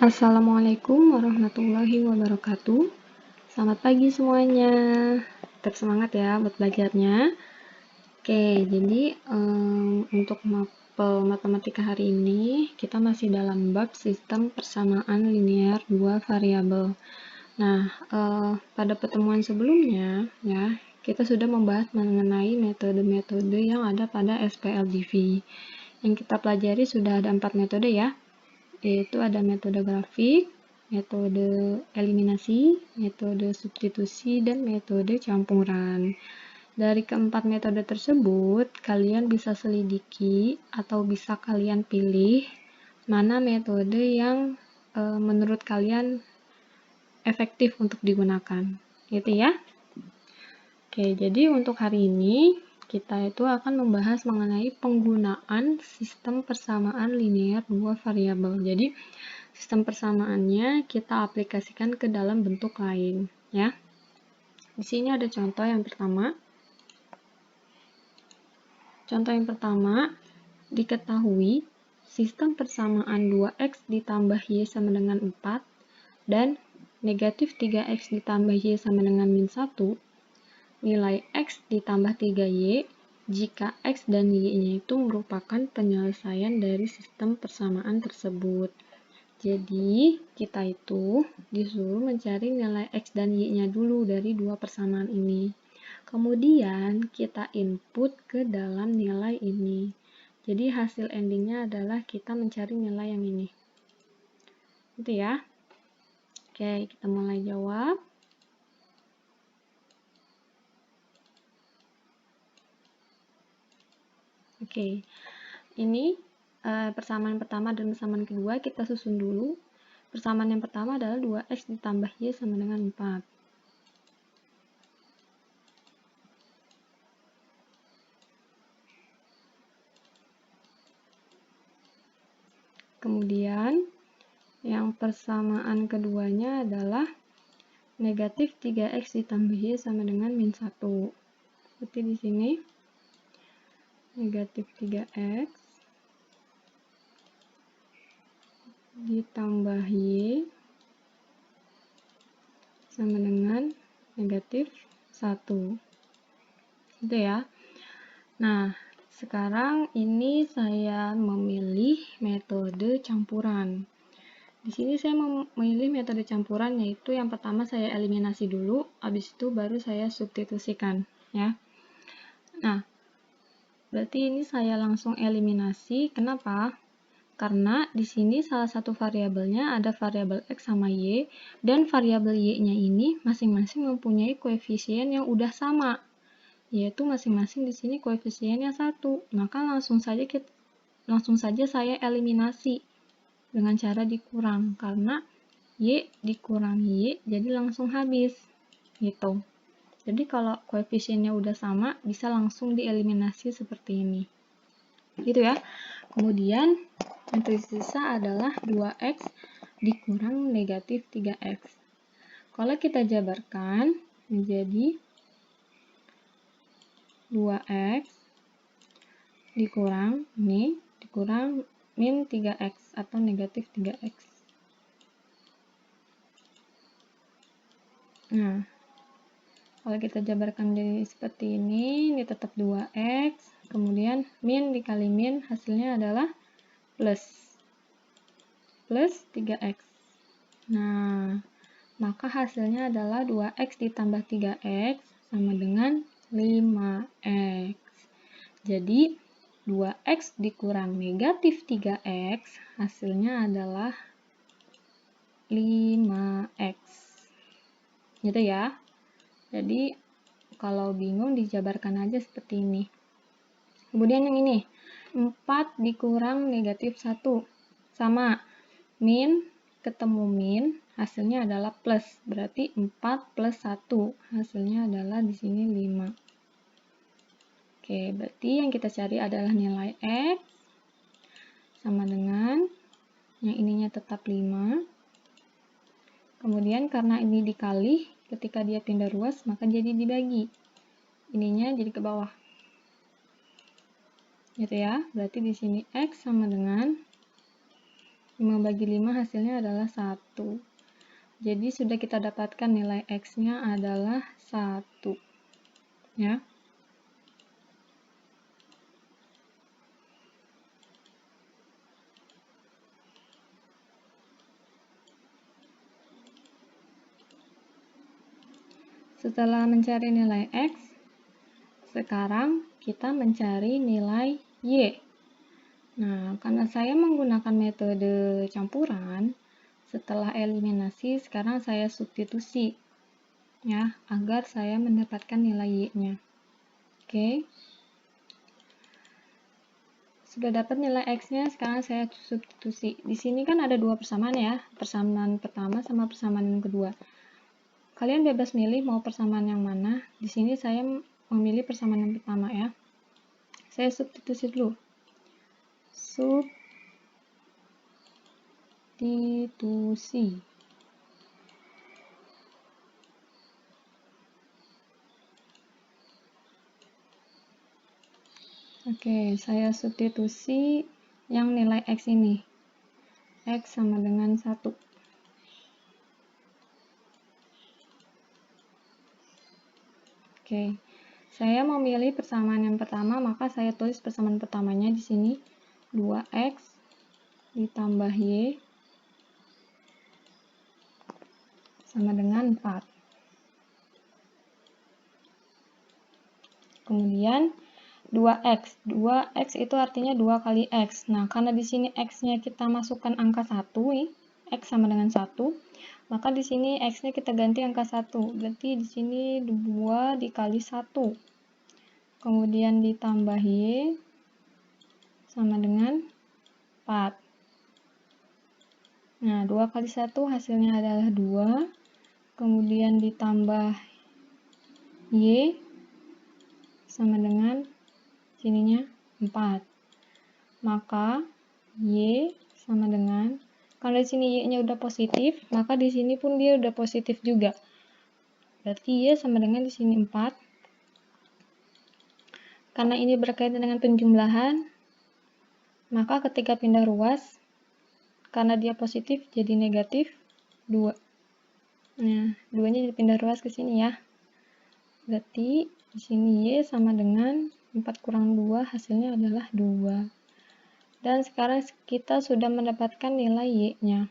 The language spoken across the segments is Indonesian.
Assalamualaikum warahmatullahi wabarakatuh. Selamat pagi semuanya. Tetap semangat ya buat belajarnya. Oke, jadi untuk mapel matematika hari ini kita masih dalam bab sistem persamaan linear dua variabel. Nah, pada pertemuan sebelumnya ya, kita sudah membahas mengenai metode-metode yang ada pada SPLDV. Yang kita pelajari sudah ada 4 metode ya, yaitu ada metode grafik, metode eliminasi, metode substitusi, dan metode campuran. Dari keempat metode tersebut, kalian bisa selidiki atau bisa kalian pilih mana metode yang menurut kalian efektif untuk digunakan, gitu ya. Oke, jadi untuk hari ini kita itu akan membahas mengenai penggunaan sistem persamaan linear dua variabel. Jadi sistem persamaannya kita aplikasikan ke dalam bentuk lain, ya. Di sini ada contoh yang pertama. Contoh yang pertama, diketahui sistem persamaan 2x ditambah y sama dengan 4 dan negatif 3x ditambah y sama dengan min 1, nilai x ditambah 3y jika x dan y-nya itu merupakan penyelesaian dari sistem persamaan tersebut. Jadi, kita itu disuruh mencari nilai x dan y-nya dulu dari dua persamaan ini. Kemudian, kita input ke dalam nilai ini. Jadi, hasil endingnya adalah kita mencari nilai yang ini. Itu ya. Oke, kita mulai jawab. Oke, ini persamaan pertama dan persamaan kedua kita susun dulu. Persamaan yang pertama adalah 2x ditambah y sama dengan 4. Kemudian, yang persamaan keduanya adalah negatif 3x ditambah y sama dengan min 1. Seperti di sini, negatif 3x ditambah y sama dengan negatif 1. Itu ya. Nah, sekarang ini saya memilih metode campuran. Di sini saya memilih metode campuran, yaitu yang pertama saya eliminasi dulu, habis itu baru saya substitusikan, ya. Nah, berarti ini saya langsung eliminasi. Kenapa? Karena di sini salah satu variabelnya ada variabel x sama y, dan variabel y-nya ini masing-masing mempunyai koefisien yang udah sama, yaitu masing-masing di sini koefisiennya 1. Maka langsung saja saya eliminasi dengan cara dikurang, karena y dikurangi y jadi langsung habis gitu. Jadi kalau koefisiennya udah sama bisa langsung dieliminasi seperti ini, gitu ya. Kemudian yang tersisa adalah 2x dikurang negatif 3x. Kalau kita jabarkan menjadi 2x dikurang min 3x atau negatif 3x. Nah, kalau kita jabarkan jadi seperti ini tetap 2x, kemudian min dikali min hasilnya adalah plus 3x. Nah, maka hasilnya adalah 2x ditambah 3x sama dengan 5x. Jadi, 2x dikurang negatif 3x, hasilnya adalah 5x. Gitu ya. Jadi, kalau bingung dijabarkan aja seperti ini. Kemudian yang ini, 4 dikurang negatif 1. Sama, min ketemu min, hasilnya adalah plus. Berarti 4 plus 1, hasilnya adalah di sini 5. Oke, berarti yang kita cari adalah nilai x sama dengan yang ininya tetap 5. Kemudian karena ini dikali, ketika dia pindah ruas maka jadi dibagi. Ininya jadi ke bawah. Gitu ya. Berarti di sini x sama dengan 5 bagi 5 hasilnya adalah 1. Jadi sudah kita dapatkan nilai X-nya adalah 1. Ya. Setelah mencari nilai X, sekarang kita mencari nilai Y. Nah, karena saya menggunakan metode campuran, setelah eliminasi, sekarang saya substitusi, ya, agar saya mendapatkan nilai Y-nya. Oke. Sudah dapat nilai X-nya, sekarang saya substitusi. Di sini kan ada dua persamaan ya, persamaan pertama sama persamaan yang kedua. Kalian bebas milih mau persamaan yang mana. Di sini saya memilih persamaan yang pertama ya. Saya substitusi dulu. Substitusi. Oke, saya substitusi yang nilai X ini. X sama dengan 1. Oke, saya memilih persamaan yang pertama, maka saya tulis persamaan pertamanya di sini. 2X ditambah Y sama dengan 4. Kemudian 2X. 2X itu artinya 2 kali X. Nah, karena di sini X-nya kita masukkan angka 1, X sama dengan 1, maka di sini X-nya kita ganti angka 1. Berarti di sini 2 dikali 1. Kemudian ditambah Y sama dengan 4. Nah, 2 kali 1 hasilnya adalah 2. Kemudian ditambah Y sama dengan sininya 4. Maka Y sama dengan, karena di sini Y-nya udah positif, maka di sini pun dia udah positif juga. Berarti Y sama dengan di sini 4. Karena ini berkaitan dengan penjumlahan, maka ketika pindah ruas, karena dia positif jadi negatif 2. Nah, 2-nya jadi pindah ruas ke sini ya. Berarti di sini Y sama dengan 4 kurang 2 hasilnya adalah 2. Dan sekarang kita sudah mendapatkan nilai Y-nya.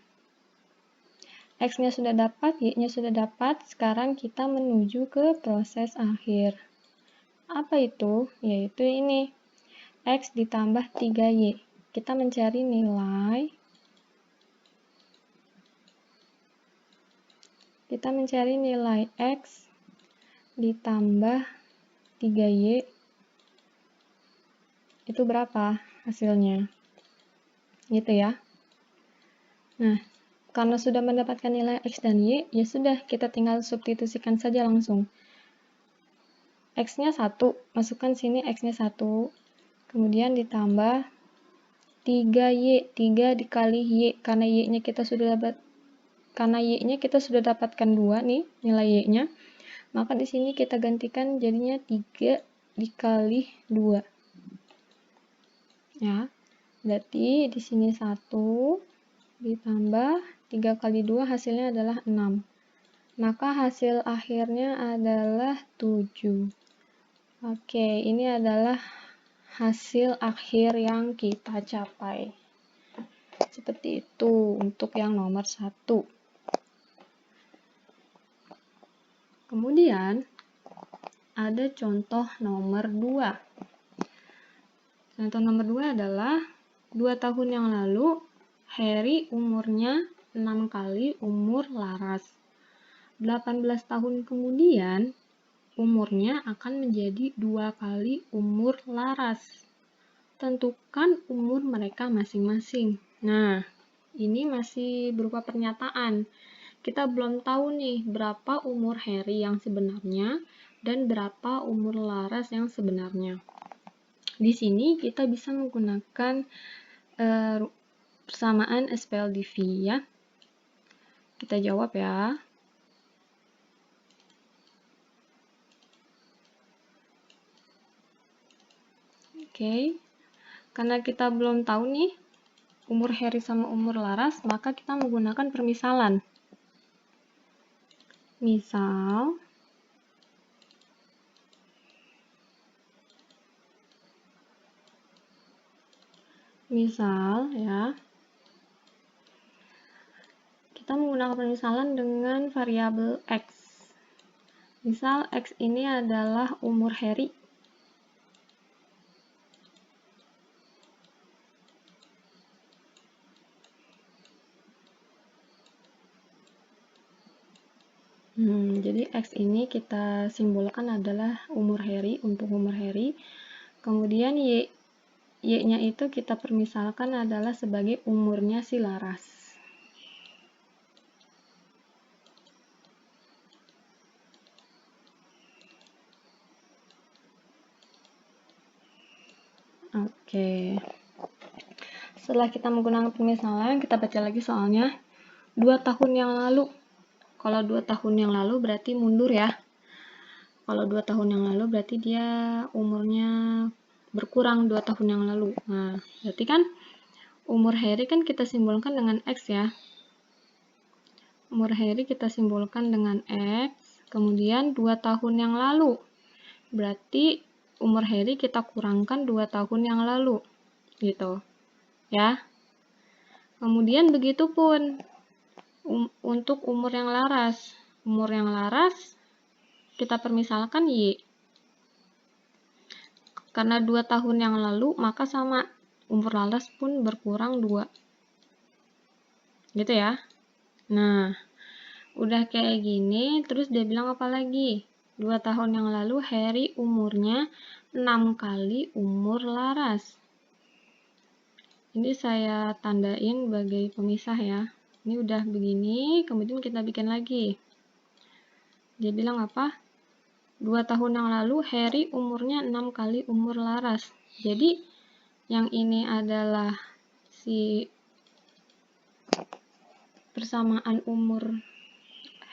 X-nya sudah dapat, Y-nya sudah dapat. Sekarang kita menuju ke proses akhir. Apa itu? Yaitu ini. X ditambah 3Y. Kita mencari nilai. Kita mencari nilai X ditambah 3Y. Itu berapa hasilnya? Gitu ya. Nah, karena sudah mendapatkan nilai X dan Y, ya sudah, kita tinggal substitusikan saja langsung. X-nya 1, masukkan sini X-nya 1, kemudian ditambah 3Y, 3 dikali Y, karena Y-nya kita sudah dapatkan 2 nih, nilai Y-nya, maka di sini kita gantikan jadinya 3 dikali 2. Ya, berarti di sini 1 ditambah 3 kali 2 hasilnya adalah 6. Maka hasil akhirnya adalah 7. Oke, ini adalah hasil akhir yang kita capai. Seperti itu untuk yang nomor 1. Kemudian ada contoh nomor 2. Contoh nomor 2 adalah 2 tahun yang lalu Harry umurnya 6 kali umur Laras. 18 tahun kemudian umurnya akan menjadi 2 kali umur Laras. Tentukan umur mereka masing-masing. Nah, ini masih berupa pernyataan. Kita belum tahu nih berapa umur Harry yang sebenarnya dan berapa umur Laras yang sebenarnya. Di sini kita bisa menggunakan persamaan SPLDV ya. Kita jawab ya. Oke. Karena kita belum tahu nih umur Heri sama umur Laras, maka kita menggunakan permisalan. Misal, ya, kita menggunakan permisalan dengan variabel X. Misal X ini adalah umur Heri. Jadi X ini kita simbolkan adalah umur Heri, untuk umur Heri. Kemudian Y-nya itu kita permisalkan adalah sebagai umurnya si Laras. Oke. Setelah kita menggunakan permisalan, kita baca lagi soalnya. 2 tahun yang lalu. Kalau 2 tahun yang lalu berarti mundur ya. Kalau 2 tahun yang lalu berarti dia umurnya berkurang 2 tahun yang lalu. Nah, berarti kan umur Heri kan kita simbolkan dengan X ya. Umur Heri kita simbolkan dengan X, kemudian 2 tahun yang lalu. Berarti umur Heri kita kurangkan 2 tahun yang lalu. Gitu. Ya. Kemudian begitupun untuk umur yang Laras. Umur yang Laras kita permisalkan Y. Karena 2 tahun yang lalu, maka sama. Umur Laras pun berkurang 2. Gitu ya. Nah, udah kayak gini, terus dia bilang apa lagi? 2 tahun yang lalu, Heri umurnya 6 kali umur Laras. Ini saya tandain sebagai pemisah ya. Ini udah begini, kemudian kita bikin lagi. Dia bilang apa? 2 tahun yang lalu, Heri umurnya 6 kali umur Laras. Jadi, yang ini adalah si persamaan umur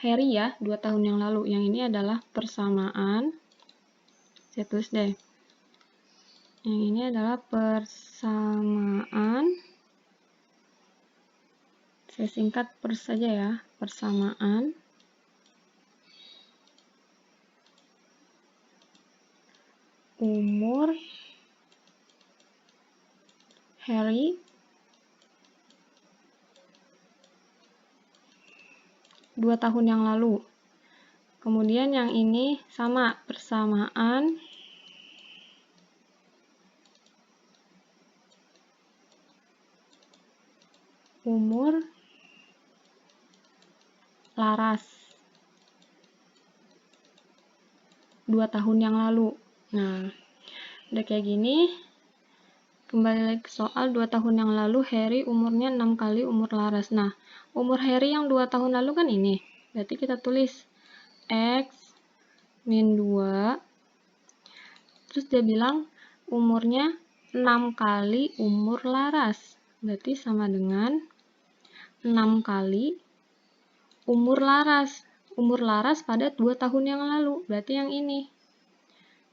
Heri ya, 2 tahun yang lalu. Yang ini adalah persamaan. Saya tulis deh. Yang ini adalah persamaan. Saya singkat per saja ya, persamaan umur Heri dua tahun yang lalu. Kemudian yang ini sama, persamaan umur Laras 2 tahun yang lalu. Nah, udah kayak gini, kembali lagi ke soal 2 tahun yang lalu Heri umurnya 6 kali umur Laras. Nah, umur Heri yang 2 tahun lalu kan ini. Berarti kita tulis X min 2. Terus dia bilang umurnya 6 kali umur Laras. Berarti sama dengan 6 kali umur Laras. Umur Laras pada 2 tahun yang lalu. Berarti yang ini.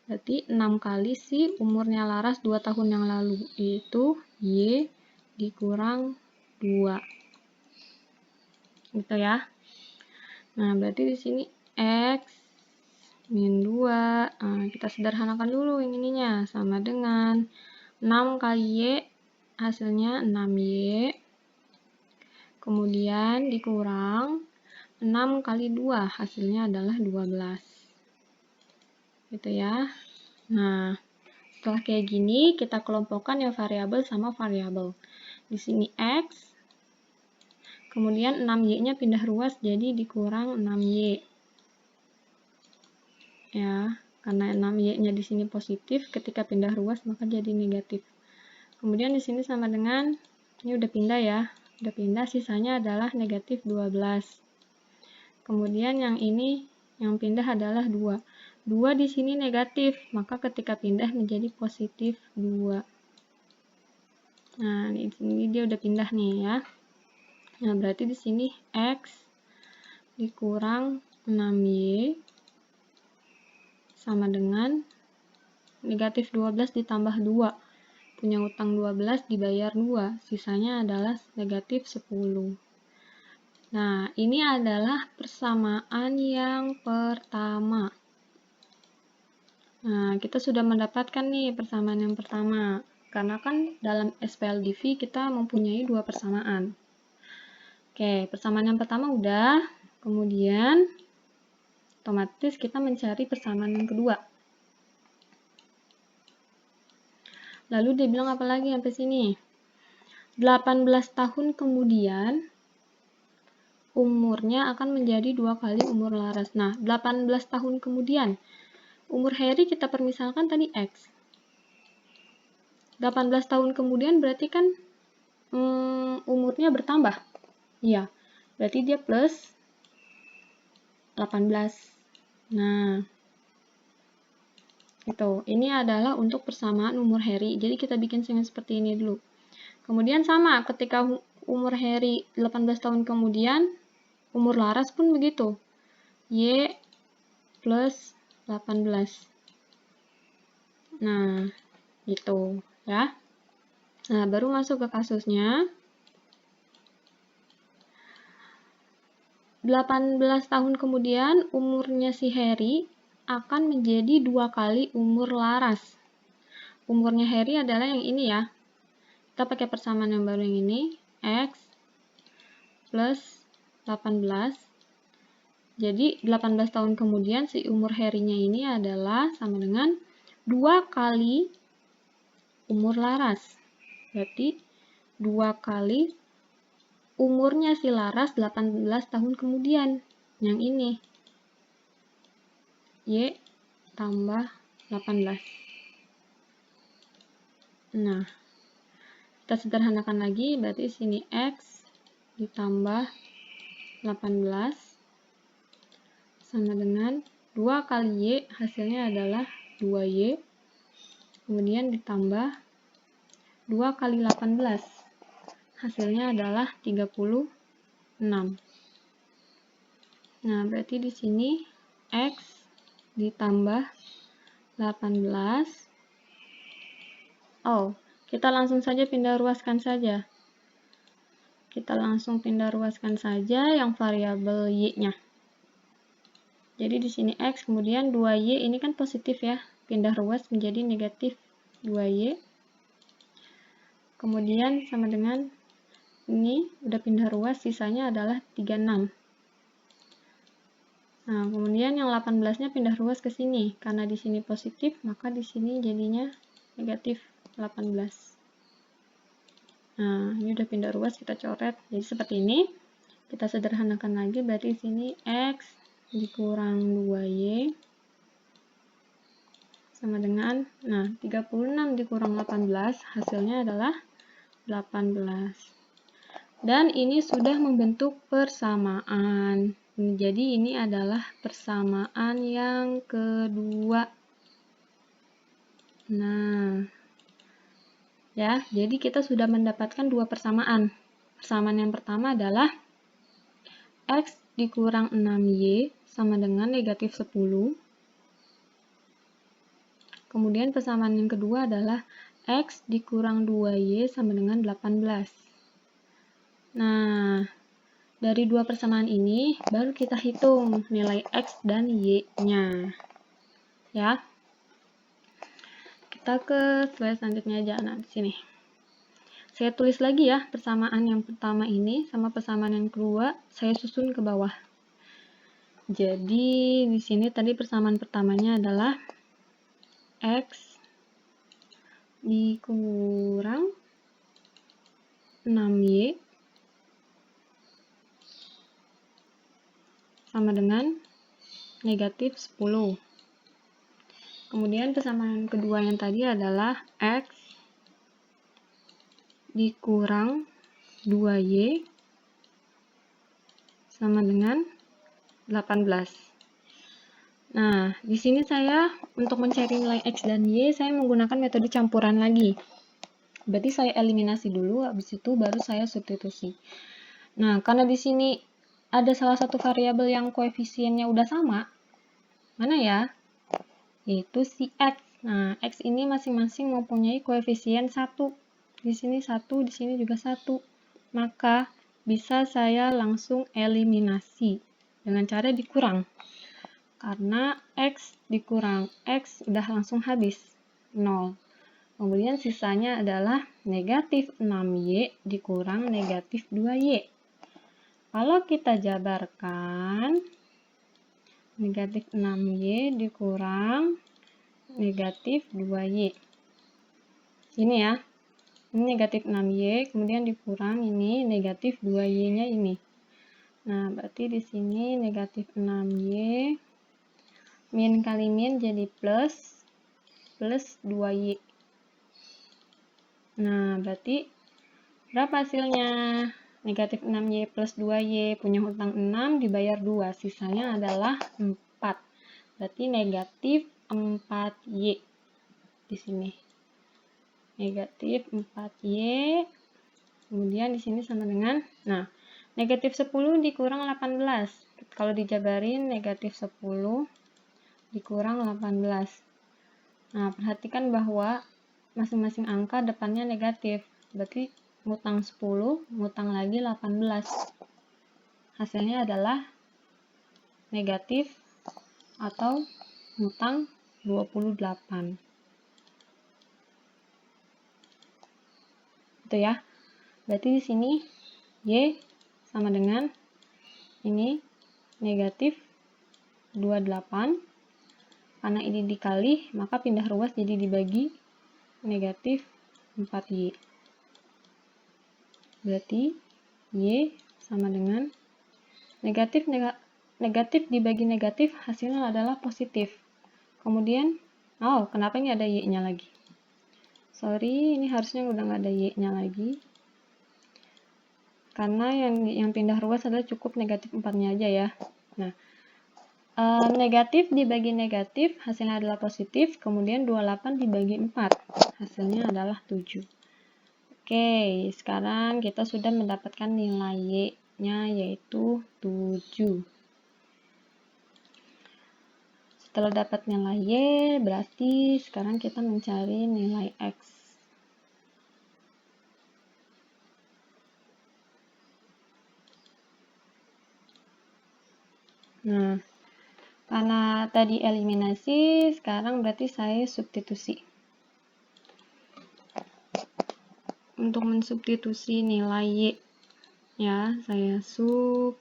Berarti 6 kali si umurnya Laras 2 tahun yang lalu. Itu Y dikurang 2. Gitu ya. Nah, berarti di sini X min 2. Nah, kita sederhanakan dulu yang ininya. Sama dengan 6 kali Y, hasilnya 6Y. Kemudian dikurang 6 kali 2, hasilnya adalah 12. Gitu ya. Nah, setelah kayak gini, kita kelompokkan yang variabel sama variabel. Di sini X, kemudian 6Y-nya pindah ruas, jadi dikurang 6Y. Ya, karena 6Y-nya di sini positif, ketika pindah ruas maka jadi negatif. Kemudian di sini sama dengan, ini udah pindah ya, udah pindah, sisanya adalah negatif 12. Kemudian yang ini, yang pindah adalah 2. 2 di sini negatif, maka ketika pindah menjadi positif 2. Nah, di sini dia udah pindah nih ya. Nah, berarti di sini X dikurang 6Y sama dengan negatif 12 ditambah 2. punya utang 12 dibayar 2, sisanya adalah negatif 10. Nah, ini adalah persamaan yang pertama. Nah, kita sudah mendapatkan nih persamaan yang pertama. Karena kan dalam SPLDV kita mempunyai dua persamaan. Oke, persamaan yang pertama udah. Kemudian, otomatis kita mencari persamaan yang kedua. Lalu dia bilang apa lagi sampai sini? 18 tahun kemudian, umurnya akan menjadi 2 kali umur Laras. Nah, 18 tahun kemudian, umur Harry kita permisalkan tadi X. 18 tahun kemudian berarti kan umurnya bertambah. Iya, berarti dia plus 18. Nah, itu. Ini adalah untuk persamaan umur Harry. Jadi kita bikin seperti ini dulu. Kemudian sama, ketika umur Harry 18 tahun kemudian, umur Laras pun begitu. Y plus 18. Nah, gitu ya. Nah, baru masuk ke kasusnya. 18 tahun kemudian, umurnya si Harry akan menjadi 2 kali umur Laras. Umurnya Harry adalah yang ini ya. Kita pakai persamaan yang baru yang ini. X plus 18. Jadi, 18 tahun kemudian si umur Harry-nya ini adalah sama dengan 2 kali umur Laras. Berarti 2 kali umurnya si Laras 18 tahun kemudian. Yang ini. Y tambah 18. Nah, kita sederhanakan lagi. Berarti sini X ditambah 18 sama dengan 2 kali Y. Hasilnya adalah 2Y. Kemudian ditambah 2 kali 18. Hasilnya adalah 36. Nah, berarti di sini X ditambah 18. Oh, kita langsung saja pindah ruaskan saja. Kita langsung pindah ruaskan saja yang variabel Y-nya. Jadi di sini X, kemudian 2Y ini kan positif ya. Pindah ruas menjadi negatif 2Y. Kemudian sama dengan ini udah pindah ruas, sisanya adalah 36. Nah, kemudian yang 18-nya pindah ruas ke sini. Karena di sini positif, maka di sini jadinya negatif 18. Nah, ini udah pindah ruas, kita coret. Jadi seperti ini. Kita sederhanakan lagi, berarti di sini X dikurang 2Y sama dengan, nah, 36 dikurang 18, hasilnya adalah 18. Dan ini sudah membentuk persamaan. Jadi ini adalah persamaan yang kedua. Nah, ya, jadi kita sudah mendapatkan dua persamaan. Persamaan yang pertama adalah X dikurang 6Y sama dengan negatif 10. Kemudian persamaan yang kedua adalah X dikurang 2Y sama dengan 18. Nah, dari dua persamaan ini, baru kita hitung nilai X dan Y-nya. Ya. Kita ke slide selanjutnya aja. Nah, di sini. Saya tulis lagi ya, persamaan yang pertama ini sama persamaan yang kedua, saya susun ke bawah. Jadi, di sini tadi persamaan pertamanya adalah X dikurang 6Y sama dengan negatif 10. Kemudian persamaan kedua yang tadi adalah X dikurang 2Y sama dengan 18. Nah, di sini saya untuk mencari nilai X dan Y, saya menggunakan metode campuran lagi. Berarti saya eliminasi dulu, habis itu baru saya substitusi. Nah, karena di sini ada salah satu variabel yang koefisiennya udah sama, mana ya? Yaitu si X. Nah, X ini masing-masing mempunyai koefisien 1. Di sini 1, di sini juga 1. Maka bisa saya langsung eliminasi dengan cara dikurang. Karena X dikurang X udah langsung habis, 0. Kemudian sisanya adalah negatif 6Y dikurang negatif 2Y. Kalau kita jabarkan, negatif 6Y dikurang negatif 2Y. Ini ya, ini negatif 6Y, kemudian dikurang ini negatif 2Y-nya ini. Nah, berarti di sini negatif 6Y, min kali min jadi plus 2Y. Nah, berarti berapa hasilnya? Negatif 6Y plus 2Y, punya hutang 6 dibayar 2, sisanya adalah 4. Berarti negatif 4Y di sini. Negatif 4Y, kemudian di sini sama dengan, nah, negatif 10 dikurang 18. Kalau dijabarin, negatif 10 dikurang 18. Nah, perhatikan bahwa masing-masing angka depannya negatif. Berarti ngutang 10, ngutang lagi 18. Hasilnya adalah negatif atau ngutang 28. Itu ya. Berarti di sini Y sama dengan ini negatif 28. Karena ini dikali, maka pindah ruas jadi dibagi negatif 4Y. Berarti Y sama dengan negatif dibagi negatif, hasilnya adalah positif. Kemudian, kenapa ini ada Y-nya lagi? Sorry, ini harusnya udah nggak ada Y-nya lagi. Karena yang pindah ruas adalah cukup negatif 4-nya aja ya. Nah, negatif dibagi negatif, hasilnya adalah positif. Kemudian 28 dibagi 4, hasilnya adalah 7. Oke, sekarang kita sudah mendapatkan nilai Y-nya yaitu 7. Setelah dapat nilai Y, berarti sekarang kita mencari nilai X. Nah, karena tadi eliminasi, sekarang berarti saya substitusi. Untuk mensubstitusi nilai Y, ya, saya substitusi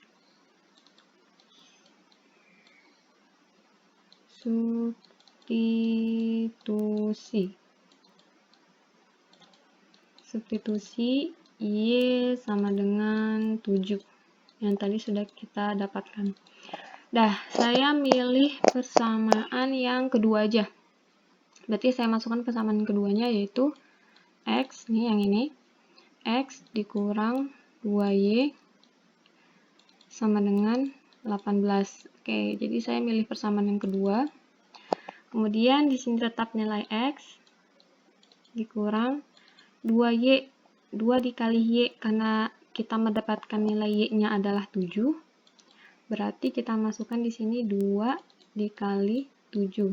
Y sama dengan 7 yang tadi sudah kita dapatkan. Saya milih persamaan yang kedua aja. Berarti saya masukkan persamaan keduanya yaitu X, nih yang ini, X dikurang 2Y sama dengan 18. Oke, jadi saya milih persamaan yang kedua. Kemudian di sini tetap nilai X dikurang 2Y, 2 dikali Y, karena kita mendapatkan nilai Y-nya adalah 7. Berarti kita masukkan di sini 2 dikali 7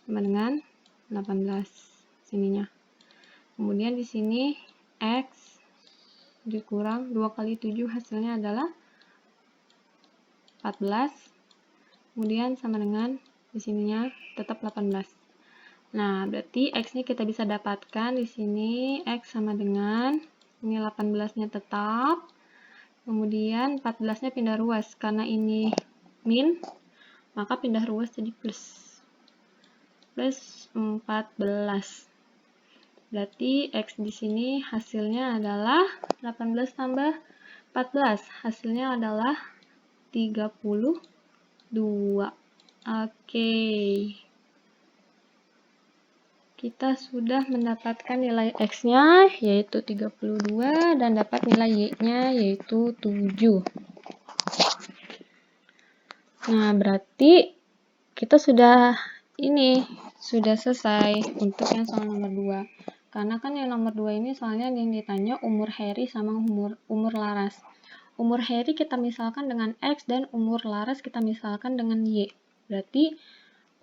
sama dengan 18 sininya. Kemudian di sini X dikurang 2 kali 7, hasilnya adalah 14. Kemudian sama dengan di sininya tetap 18. Nah, berarti X-nya kita bisa dapatkan di sini X sama dengan ini 18-nya tetap. Kemudian 14-nya pindah ruas, karena ini min, maka pindah ruas jadi plus 14. Berarti X di sini hasilnya adalah 18 tambah 14, hasilnya adalah 32. Oke. Kita sudah mendapatkan nilai X-nya yaitu 32 dan dapat nilai Y-nya yaitu 7. Nah, berarti kita sudah selesai untuk yang soal nomor 2. Karena kan yang nomor 2 ini soalnya yang ditanya umur Heri sama umur Laras. Umur Heri kita misalkan dengan X dan umur Laras kita misalkan dengan Y. Berarti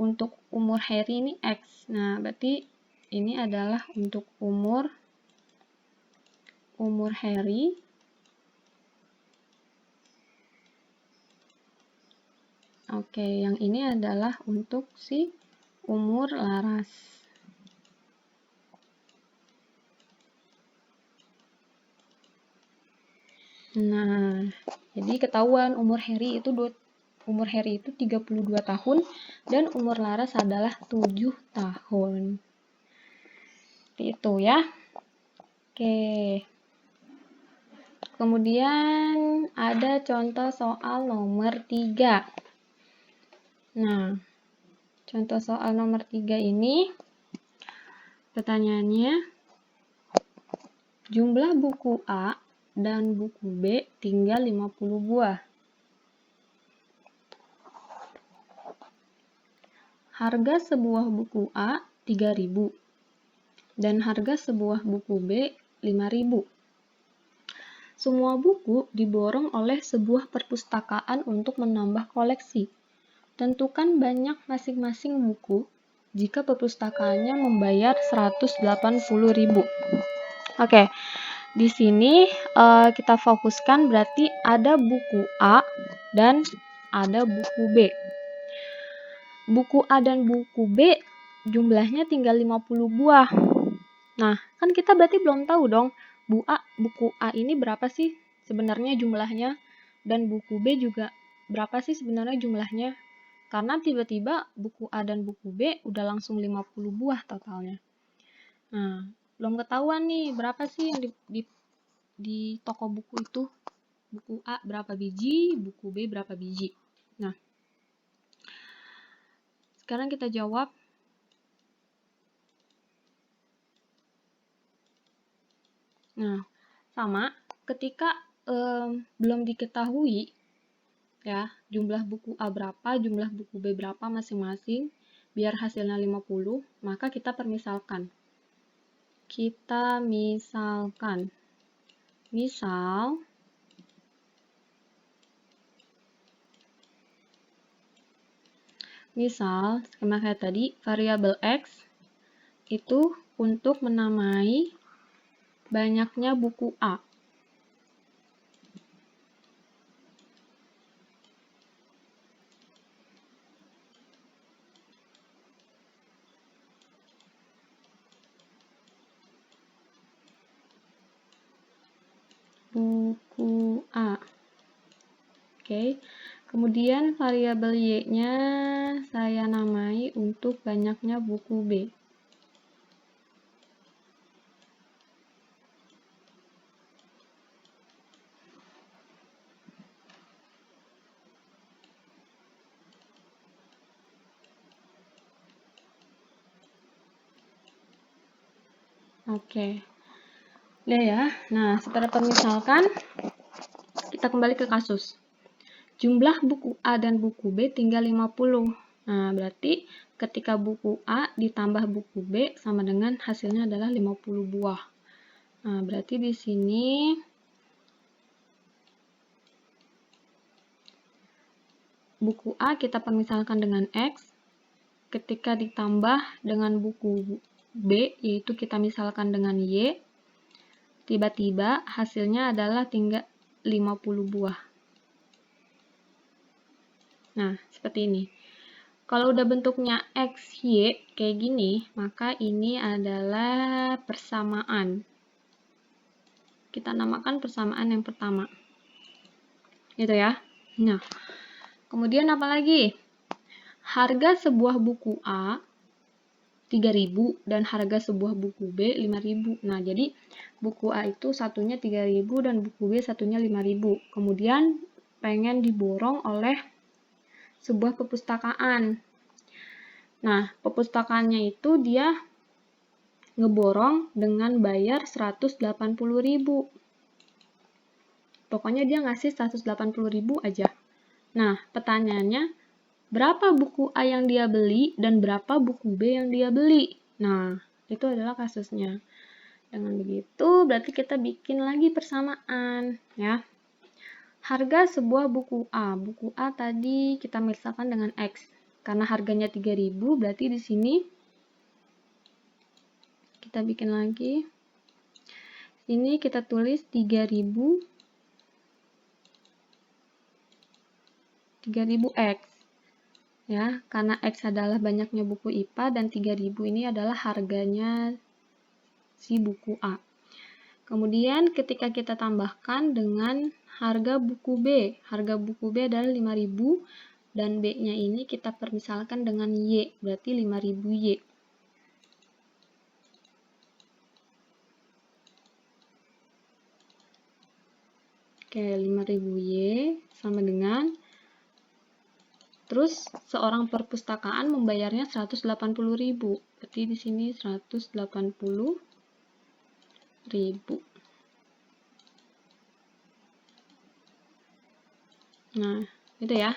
untuk umur Harry ini X. Nah, berarti ini adalah untuk umur Harry. Oke, yang ini adalah untuk si umur Laras. Nah, jadi ketahuan umur Harry itu 32 tahun dan umur Laras adalah 7 tahun. Seperti itu ya. Oke. Kemudian ada contoh soal nomor 3. Nah, contoh soal nomor 3 ini pertanyaannya, jumlah buku A dan buku B tinggal 50 buah. Harga sebuah buku A 3.000 dan harga sebuah buku B 5.000. Semua buku diborong oleh sebuah perpustakaan untuk menambah koleksi. Tentukan banyak masing-masing buku jika perpustakaannya membayar 180.000. Oke, di sini kita fokuskan berarti ada buku A dan ada buku B. Buku A dan buku B jumlahnya tinggal 50 buah. Nah, kan kita berarti belum tahu dong buku A ini berapa sih sebenarnya jumlahnya dan buku B juga berapa sih sebenarnya jumlahnya. Karena tiba-tiba buku A dan buku B udah langsung 50 buah totalnya. Nah, belum ketahuan nih berapa sih yang di toko buku itu. Buku A berapa biji, buku B berapa biji. Nah, sekarang kita jawab. Nah, sama ketika belum diketahui ya, jumlah buku A berapa, jumlah buku B berapa masing-masing, biar hasilnya 50, maka kita permisalkan. Misal skema kayak tadi, variabel X itu untuk menamai banyaknya buku A. Buku A. Oke. Kemudian variabel Y-nya saya namai untuk banyaknya buku B. Oke. Udah ya. Nah, setelah permisalkan, kita kembali ke kasus. Jumlah buku A dan buku B tinggal 50. Nah, berarti ketika buku A ditambah buku B sama dengan hasilnya adalah 50 buah. Nah, berarti di sini buku A kita permisalkan dengan X. Ketika ditambah dengan buku B, yaitu kita misalkan dengan Y, tiba-tiba hasilnya adalah tinggal 50 buah. Nah, seperti ini. Kalau udah bentuknya X, Y kayak gini, maka ini adalah persamaan. Kita namakan persamaan yang pertama. Gitu ya. Nah, kemudian apa lagi? Harga sebuah buku A 3.000 dan harga sebuah buku B 5.000. Nah, jadi buku A itu satunya 3.000 dan buku B satunya 5.000. Kemudian pengen diborong oleh sebuah perpustakaan. Nah, perpustakaannya itu dia ngeborong dengan bayar 180.000. Pokoknya dia ngasih 180.000 aja. Nah, pertanyaannya, berapa buku A yang dia beli dan berapa buku B yang dia beli? Nah, itu adalah kasusnya. Dengan begitu, berarti kita bikin lagi persamaan, ya. Harga sebuah buku A. Buku A tadi kita misalkan dengan X. Karena harganya 3.000, berarti di sini kita bikin lagi. Ini kita tulis 3.000 X. Ya, karena X adalah banyaknya buku IPA dan 3.000 ini adalah harganya si buku A. Kemudian ketika kita tambahkan dengan harga buku B. Harga buku B adalah 5.000 dan B-nya ini kita permisalkan dengan Y, berarti 5.000 Y. Oke, 5.000 Y sama dengan, terus seorang perpustakaan membayarnya 180.000. Berarti di sini 180.000. Nah, itu ya.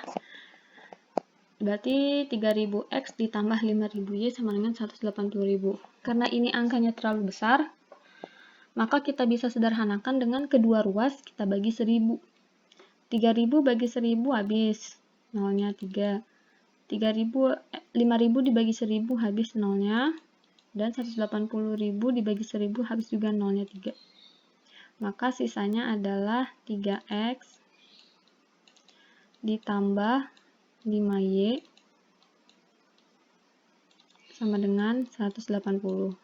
Berarti 3.000 X ditambah 5.000 Y sama dengan 180.000. Karena ini angkanya terlalu besar, maka kita bisa sederhanakan dengan kedua ruas kita bagi 1.000. 3.000 bagi 1.000 habis nolnya 3. 5.000 dibagi 1.000 habis nolnya. Dan 180.000 dibagi 1.000 habis juga nolnya 3. Maka sisanya adalah 3X ditambah 5Y sama dengan 180.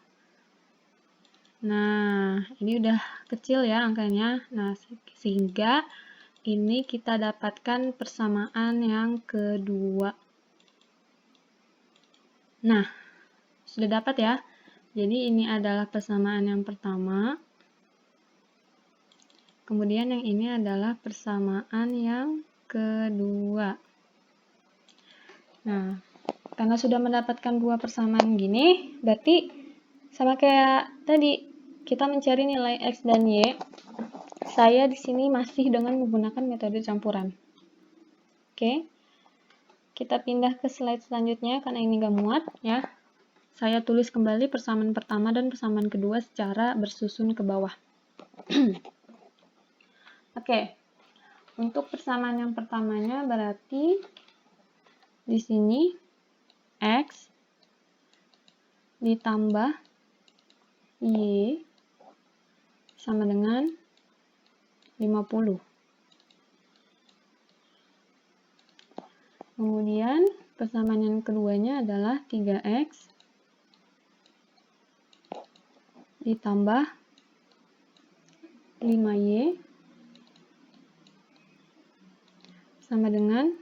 Nah, ini udah kecil ya angkanya. Nah, sehingga ini kita dapatkan persamaan yang kedua. Nah, sudah dapat ya. Jadi ini adalah persamaan yang pertama. Kemudian yang ini adalah persamaan yang kedua. Nah, karena sudah mendapatkan dua persamaan gini, berarti sama kayak tadi, kita mencari nilai X dan Y. Saya di sini masih dengan menggunakan metode campuran. Oke, kita pindah ke slide selanjutnya karena ini nggak muat ya. Saya tulis kembali persamaan pertama dan persamaan kedua secara bersusun ke bawah. Oke, untuk persamaan yang pertamanya berarti di sini X ditambah Y sama dengan 50. Kemudian persamaan yang keduanya adalah 3X ditambah 5Y sama dengan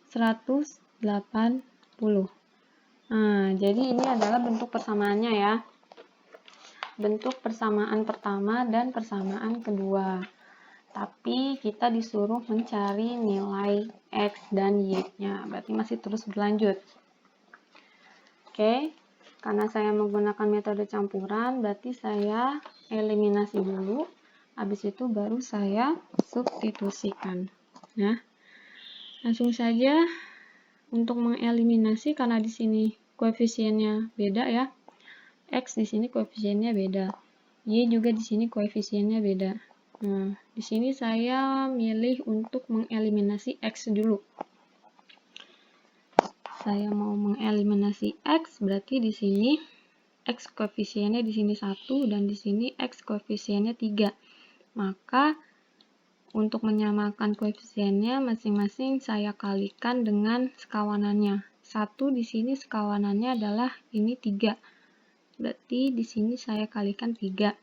180. Nah, jadi ini adalah bentuk persamaannya ya. Bentuk persamaan pertama dan persamaan kedua. Tapi kita disuruh mencari nilai X dan Y-nya. Berarti masih terus berlanjut. Oke, karena saya menggunakan metode campuran, berarti saya eliminasi dulu. Habis itu baru saya substitusikan. Nah, langsung saja untuk mengeliminasi karena di sini koefisiennya beda ya. X di sini koefisiennya beda. Y juga di sini koefisiennya beda. Nah, di sini saya milih untuk mengeliminasi X dulu. Saya mau mengeliminasi X, berarti di sini X koefisiennya di sini 1 dan di sini X koefisiennya 3. Maka untuk menyamakan koefisiennya masing-masing saya kalikan dengan sekawanannya. 1 di sini sekawanannya adalah ini 3. Berarti di sini saya kalikan 3.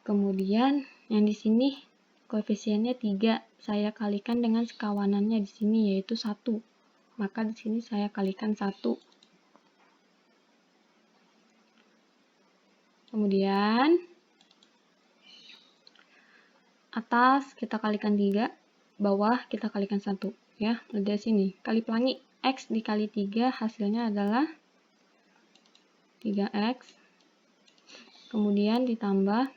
Kemudian yang di sini koefisiennya 3, saya kalikan dengan sekawanannya di sini yaitu 1. Maka di sini saya kalikan 1. Kemudian atas kita kalikan 3, bawah kita kalikan 1 ya. Dari sini kali pelangi X dikali 3 hasilnya adalah 3X. Kemudian ditambah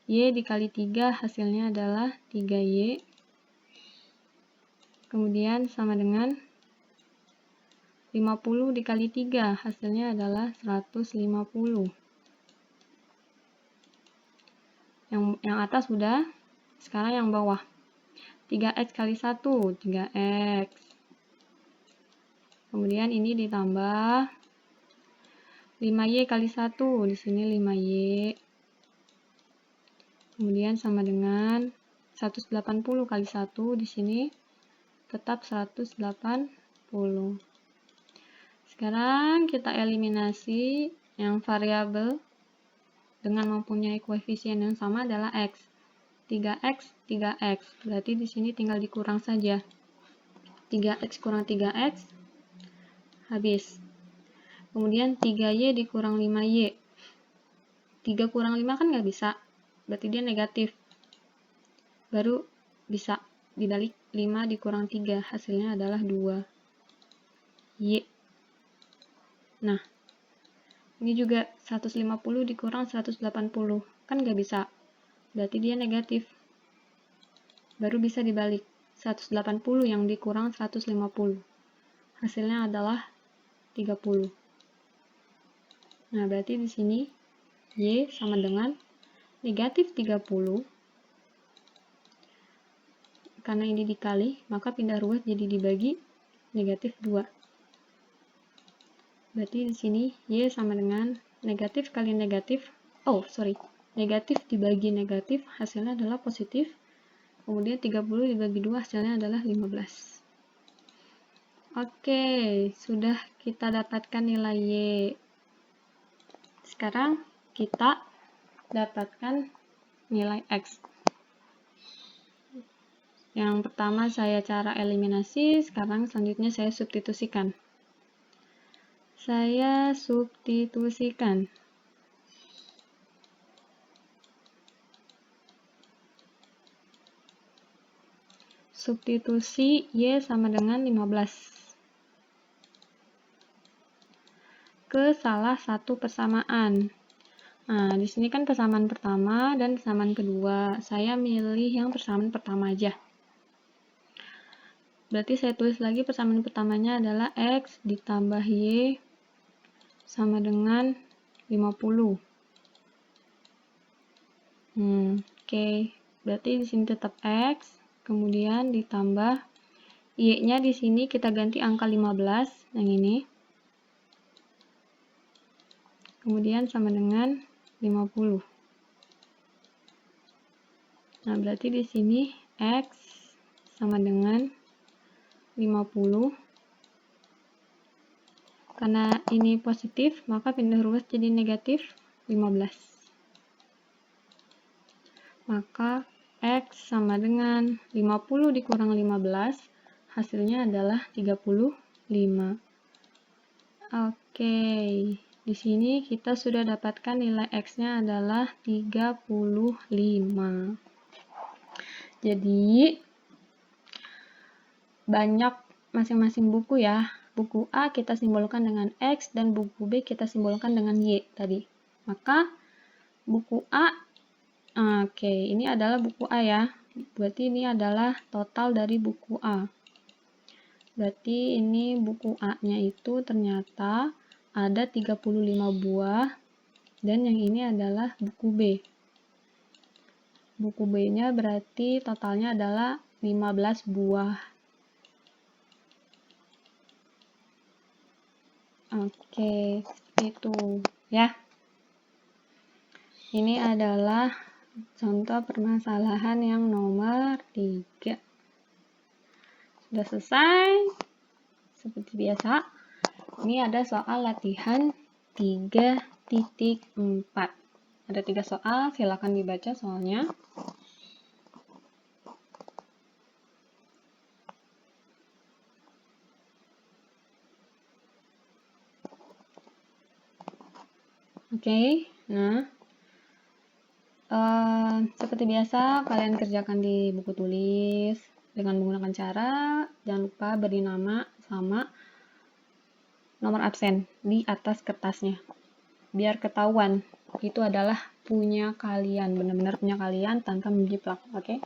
Y dikali 3 hasilnya adalah 3Y. Kemudian sama dengan 50 dikali 3 hasilnya adalah 150. Yang atas sudah, sekarang yang bawah. 3x kali 1, 3x. Kemudian ini ditambah 5y kali 1, di sini 5y. Kemudian sama dengan 180 kali 1, di sini tetap 180. Sekarang kita eliminasi yang variabel dengan mempunyai koefisien yang sama adalah x. 3x, 3x. Berarti di sini tinggal dikurang saja. 3x kurang 3x, habis. Kemudian 3y dikurang 5y. 3 kurang 5 kan nggak bisa. Berarti dia negatif. Baru bisa dibalik 5 dikurang 3. Hasilnya adalah 2y. Nah, ini juga 150 dikurang 180. Kan nggak bisa. Berarti dia negatif. Baru bisa dibalik. 180 yang dikurang 150. Hasilnya adalah 30. Nah, berarti di sini y sama dengan negatif 30. Karena ini dikali, maka pindah ruas jadi dibagi negatif 2. Berarti di sini y sama dengan negatif kali negatif. Negatif dibagi negatif, hasilnya adalah positif. Kemudian 30 dibagi 2, hasilnya adalah 15. Oke, sudah kita dapatkan nilai y. Sekarang kita dapatkan nilai x. Yang pertama saya cara eliminasi, sekarang selanjutnya saya substitusikan. Saya substitusikan. Substitusi y sama dengan 15 ke salah satu persamaan. Nah, di sini kan persamaan pertama dan persamaan kedua. Saya milih yang persamaan pertama aja. Berarti saya tulis lagi persamaan pertamanya adalah x ditambah y sama dengan 50. Oke. Berarti di sini tetap x, kemudian ditambah y-nya di sini kita ganti angka 15 yang ini. Kemudian sama dengan 50. Nah, berarti di sini x sama dengan 50. Karena ini positif, maka pindah ruas jadi negatif 15. Maka x sama dengan 50 dikurang 15, hasilnya adalah 35. Oke. Di sini kita sudah dapatkan nilai x-nya adalah 35. Jadi, banyak masing-masing buku ya. Buku A kita simbolkan dengan x dan buku B kita simbolkan dengan y tadi. Maka, buku A, ini adalah buku A ya. Berarti ini adalah total dari buku A. Berarti ini buku A-nya itu ternyata ada 35 buah, dan yang ini adalah buku B. Buku B-nya berarti totalnya adalah 15 buah. Oke, itu ya. Ini adalah contoh permasalahan yang nomor 3. Sudah selesai. Seperti biasa. Ini ada soal latihan 3.4. Ada 3 soal, silakan dibaca soalnya. Oke, nah seperti biasa kalian kerjakan di buku tulis dengan menggunakan cara jangan lupa beri nama sama nomor absen di atas kertasnya, biar ketahuan itu adalah punya kalian, benar-benar punya kalian tanpa menjiplak. Oke?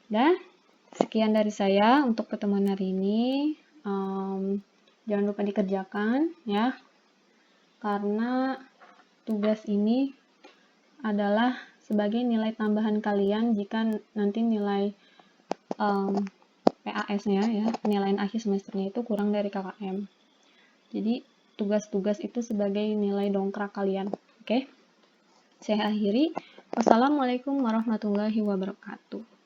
Dan sekian dari saya untuk pertemuan hari ini. Jangan lupa dikerjakan ya, karena tugas ini adalah sebagai nilai tambahan kalian jika nanti nilai PAS-nya ya, penilaian akhir semesternya itu kurang dari KKM. Jadi tugas-tugas itu sebagai nilai dongkrak kalian. Oke? Saya akhiri. Wassalamualaikum warahmatullahi wabarakatuh.